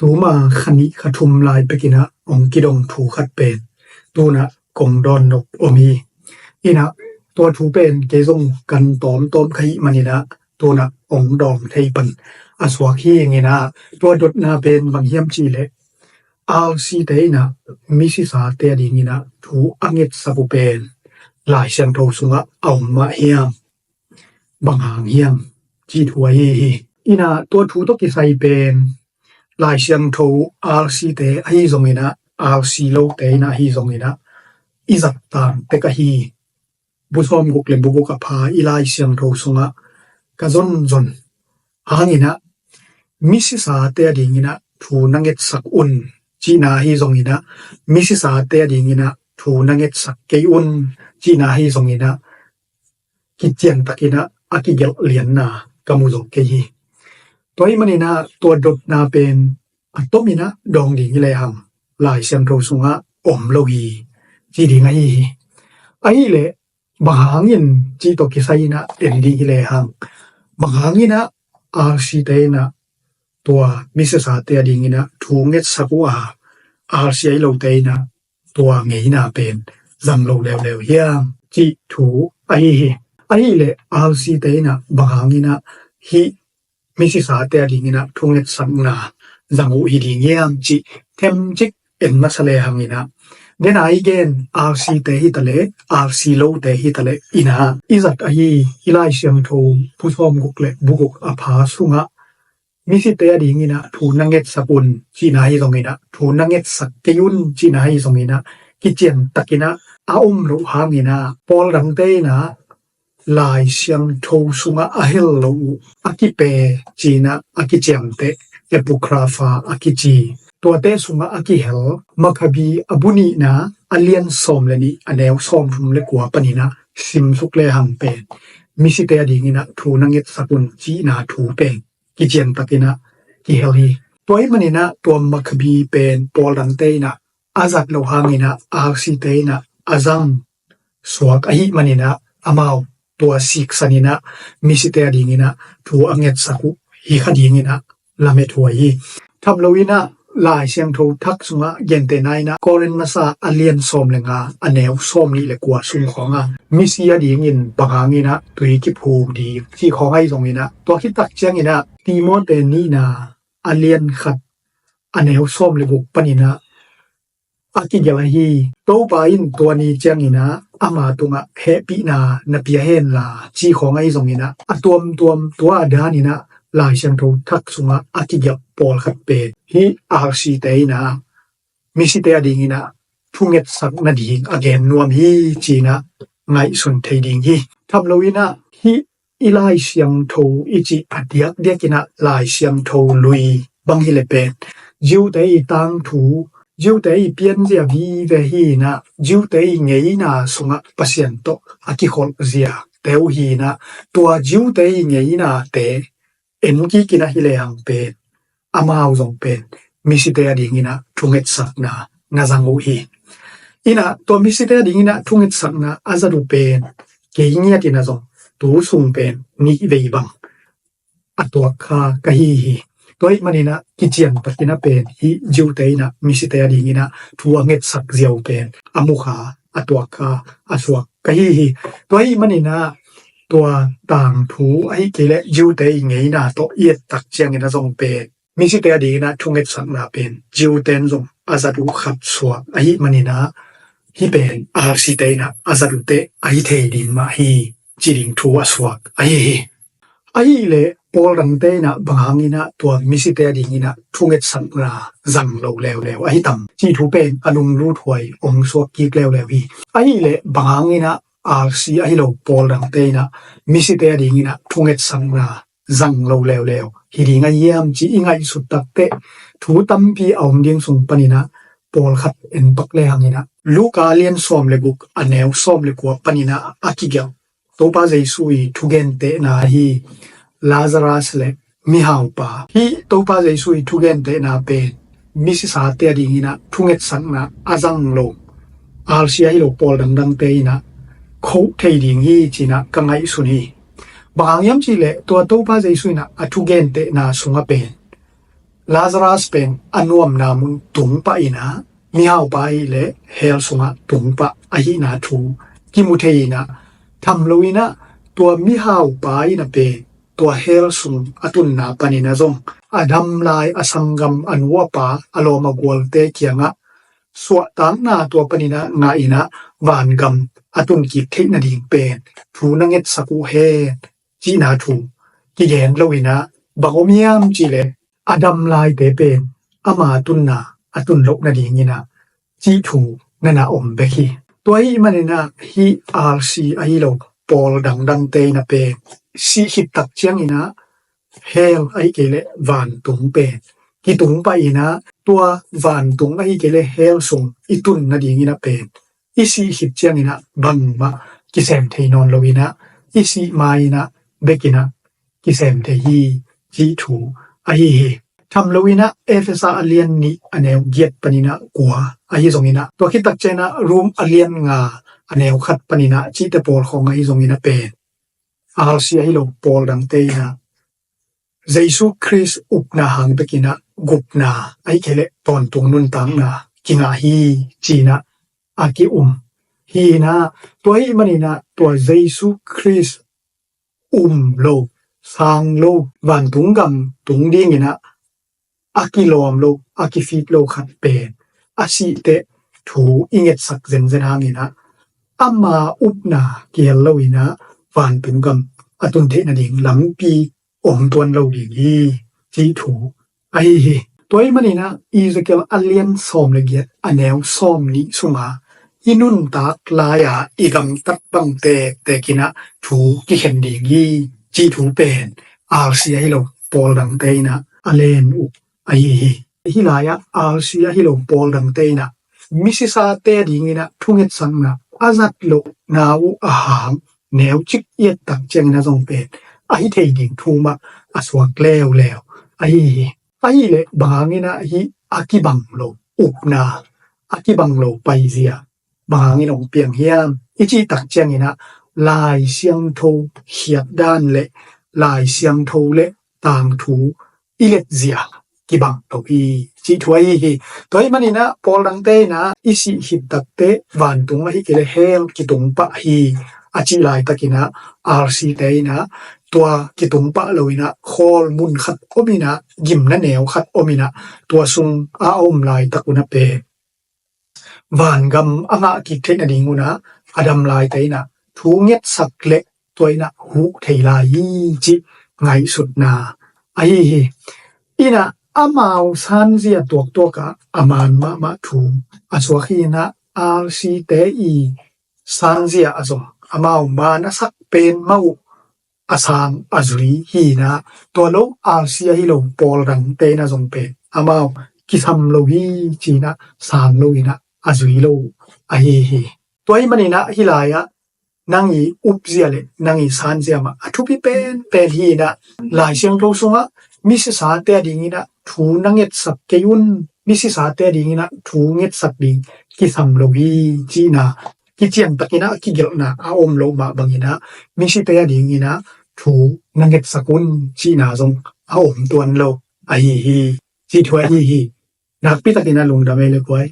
ตูมาขณิขทุมลายไปกินะองกิดงถูขัดเป็นตูนะกงดอนนกอมีอีนะตัวถูเป็นเกซงกันตอมต้มไขมันนี่นะตัวนะองดอมไทปันอสวาคีอย่างนี้นะตัวดดนาเป็นบางเฮียมจีเลอาซีเตนะมิสิสาเตดีนี่นะถูอังเกตสบุเป็นหลายเสียงโทสุงะเอามาเฮียมบางหางเฮียมจีถวยอีนะตัวถูตกิไซเป็นหลายเสียงโทอาซีเตไอซงนี่นะอาซีโลเตนะฮีซงนี่นะอีจักตามเตกะฮีบุษอมกุกเลบุกุกะพาอีหลายเสียงโทสุงะกะซนซนหางินะมิสิสาเตดีนี่นะถูนังเกตสักอุนจีนาฮีซงนี่นะมิสิสาเตดีนี่นะถูนังเกตสักเกอุนจีนาฮีซงนี่นะกิเจียนตะกินะอากิเกลเลียนนากะมุโซเกฮีตัวอีมันนี่นะตัวดดนาเป็นอัตโตมินะดองดิงเลหังหลายเสียงโทสุงะอมโลกีจีดิงฮีไอเลบางหางินจีตกิไซนะเอ็นดีเลหังบางหางินะอาซีเตนะตัวมิสสาเตดิงนะทูเงตสักว่าอาซีไอโลเตนะตัวเงยนาเป็นจังโลเลวเลวเฮียงจีถูไอเลอาซีเตนะบางหางินะฮีมิสิสาเตดิงนะทุงเงตสักนาจังอุฮีดิงเฮียงจีเทมจิกเอ็นมาสเลหังนะเดนไอเกนอาซีเตฮิตะเลอาซีโลเตฮิตะเลอินาอิจัตไออิไลเสียงโทผู้ชมกุกเลบุกุกอภาสุงะมิสิเตดิงนะทูนังเงตสกุลจีนาฮิซงนะทูนังเงตสักเกยุนจีนาฮิซงนะกิเจียนตะกินะอาอุมรุหางินะปอลดังเตนะลายเสียงโทสุงะอะเฮลโลอากิเปจีนะอากิเจียงเตเอปุคราฟาอากิจีตัวเตสุงะอากิเฮลมัคบีอบุนีนะอเลียนซอมเลนีอแนวซอมทุมเลกัวปนินะซิมสุกเลหังเป็นมิสิเตดิงนะทูนังเงตสกุลจีนาทูเป็นกิเจียนตะกินะกิเฮลีตัวอีมันนี่นะตัวมัคบีเป็นปอลันเตนะอาซัดโลหางินะอาซีเตนะอาซังสวกอหิมันนี่นะอามาวตัวซิกสันนี่นะมิสิเตดิงนะทูอังเงตสกุฮิคดีงินะลาเมถวยทำโลวินะลายเสียงโททักสุงะเย็นเตนายนะกอรินมาซาอเลียนซอมเลงาอแนวซอมนี่เลกัวสุงของมิเซียดีงินปะหางินะตุยกิภูดีที่ของให้ทรงนี่นะตัวคิดตักเจียงนี่นะตีโมเตนี่นะอเลียนขัดอแนวซอมเลบุกปนินะอากิเกลฮีโตปาอินตัวนี้เจียงนี่นะอามาตุงะเฮปินานเปียเฮนลาจีของให้ทรงนี่นะอตัวตัวดานี่นะลายเสียงโททักสุงะอากิเกลปอลขัดเป็นฮีอาซีเตนะมิสิเตดิงนะทุงเงตสักนาดีงอเกนนวมฮีจีนะไงสุนเทดิงฮีทำโลวินะฮีอีลายเสียงโทอิจิอัดยักเดียกินะลายเสียงโทลุยบังฮิเลเป็นจิวเตอีตังถูจิวเตอีเปียนเจียวีเวฮีนะจิวเตอีเงยนะสุงะปะเซียนโตอากิโคลเซียเตวฮีนะตัวจิวเตอีเงยนะเตเอ็นกีกินะฮิเลหังเป็นอามาวซงเป็นมิสิเตดิงนะทุงเงตสักนาจังอุฮีอินะตัวมิสิเตดิงนะทุงเงตสักนาอาซาดูเป็นเกยเงียตินะซงตูสุงเป็นนิเวบังอัตัวคากะฮีตัวอีมันนี่นะกิเจียนปะกินะเป็นฮิจิวเตนะมิสิเตดิงนะทัวเงตสักเจียวเป็นอมุขาอัตัวคาอสวกกะฮีตัวอีมันนี่นะตัวต่างถูไอเกเลจิวเตอีเงยนาโตเอียตักเจียงนะซงเป็นมิสิเตดีนะทุงเงตสักนาเป็นจิวเตนซงอาซาดูขับสวกไอมันนี่นะฮิเป็นอาซีเตนะอาซาดูเตไอเทดินมาฮีจิริงทัวสวกไอเลปอลรันเตนะบางหางินะตัวมิสิเตดีนะทุงเงตสักนาจังโลเลวไอตัมจีทูเป็นอนุมรูถวยองสวกกีเลวฮีไอเลบางหางินะอาซีไอโลปอลรังเตนะมิสิเตดิงนะทุงเงตสังนาจังโลเลวฮิดิงายามจีอิงไอสุดตักเตทูตัมพีเอาดิงสุงปนินะปอลขัดเอ็นปักเลหังนี่นะลูกาเลียนซอมเลบุกอแนวซอมเลกัวปนินะอากิเกลโตปาเจซุยทุเกนเตนาฮีลาซารัสเลมิฮาวปาฮีโตปาเจซุยทุเกนเตนาเป็นมิสิสาเตดิงนะทุงเงตสังนาอาจังโลอาซีไอโลปอลดังเตนะเขาเทดิงฮีจีนะกังไงสุนีบางยามจีเลตัวโตปาเจซุยนะอทุเกนเตนาสุงะเป็น Lazarus เป็นอนุมนามุนตุงปะอินะมีเฮาไปและเฮลสุงะตุงปะอหินาทูกิมุเทนะทำลุยนะตัวมีเฮาไปนะเปตัวเฮลสุงอตุนนาปนินะซงอดัมลายอสังกัมอนุวปาอโลมากวลเตเกียงะสวตางนาตัวปนินะงาอินะวานกัมอตุนกิเทนะดิงเป็นทูนังเอตสกุเฮจีนาทูกิเยนลุยนะบากอมิยามจีเลอดัมลายเตเป็นอามาตุนนาอตุนลกนะดิงินะจีทูนานาอมเบคีตัวอีมันนะฮีอาร์ซีไอโลปอลดังเตนะเป็นสีหิตตักเจียงอินะเฮลไอเกเลวานตุงเป็นกิตุงไปอินะตัววานตุงไอเกเลเฮลส่งอิตุนนะดิงินะเป็นอีสีหิตเจียงอินะบังมากิเซมเทนอนโลวินะอีสีมาอินะเบกินะกิเซมเทฮีจีทูไอเฮทำโลวินะเอเฟซาอเลียนนี้อันแนวเกียดปนินะกัวไอซงอินะตัวคิดตักเจนะรูมอเลียนงาอันแนวขัดปนินะจีเตปอลของไอซงอินะเป็นอาลซีไอโลปอลดังเตนะเยซูคริสต์อุปนาหังเปกินะกุปนาไอเคเลตอนตรงนุนตังนะกิงาฮีจีนะอากิฮีนะตัวอีมันนะตัวเยซูคริสต์โลสร้างโลวันตุงกัมตุงดิ่งนะอากิโลมโลอากิฟีดโลขัดเป็นอาศิเตถูอิงเอตสักเซนเซนหางินะอามาอุปนาเกียลโลวินะวันตุงกัมอตุนเทนะดิงลำปีอมตวนโลดิงีจีถูไอเฮตัวอีมันนะอีสเกลอเลียนซอมเลเกียดอันแนวซอมนี้สุมาอินุนตากลายาอีกัมตักบังเตกินะถูกิเข็นดิงีจีถูเป็นอาร์ซีไอโลปอลดังเตนะอเลนอุไอฮิลายะอาร์ซีไอโลปอลดังเตนะมิซิซาเตดิงินะทุงเอตสังนะอาซัดโลนาวูอาหามแนวจิกเอียดตักเจงนะซงเป็นไอเทดิงทูมาอสวกแล้วไอเลบางงินะฮิอากิบังโลอุปนาอากิบังโลไปเสียบางงินองเปียงเฮียมอิจิตักเจงงินะลายเสียงโทเขียดด้านเละลายเสียงโทเละต่างถูอิเลตเซียกิบังโตอีจีถวยฮีตัวอีมันนี่นะปอลดังเตนะอิสิหิตตักเตวันตุงมาฮิเกเลเฮลกิตุงปะฮีอาจิลายตะกินะอาร์ซีเตนะตัวกิตุงปะโลวินะคอลมุนขัดอมินะยิมนะแนวขัดอมินะตัวซุงอาอมลายตะกุนะเปวันกำอ่างกิเทนะดิงูนะอดัมลายเตนะทูเง็ดสักเล็กตัวนะหูเทลายจิไงสุดนาไออีนะอามาวซันเซียตัวกะอามานมาทูอสวะคีนะอาร์ซีเตอีซันเซียอซงอามาวมานะสักเป็นมาอาซางอาจุรีฮีนะตัวโลอาร์ซีฮิโลปอลดังเตนะซงเป็นอามาวกิซัมโลฮีจีนะซางโลฮีนะอาจุรีโลไอตัวอีมันนี่นะฮิลายะนางอีอุปเซียเลนางอีซานเซียมาทุพิเป็นฮีนะหลายเสียงโลซุงะมิสิสาเตดิงินะทูนางเอตสักเกยุนมิสิสาเตดิงินะทูเง็ดสักดิงกิซัมโลฮีจีนะกิเจียนตะกินะกิเกลนะอาอมโลมาบังงินะมิสิเตดิงินะทูนางเอตสักุนจีนะซงอาอมตวนโลไอฮีจีถวยฮีนักปิตะกินะลงดาเมเลกวย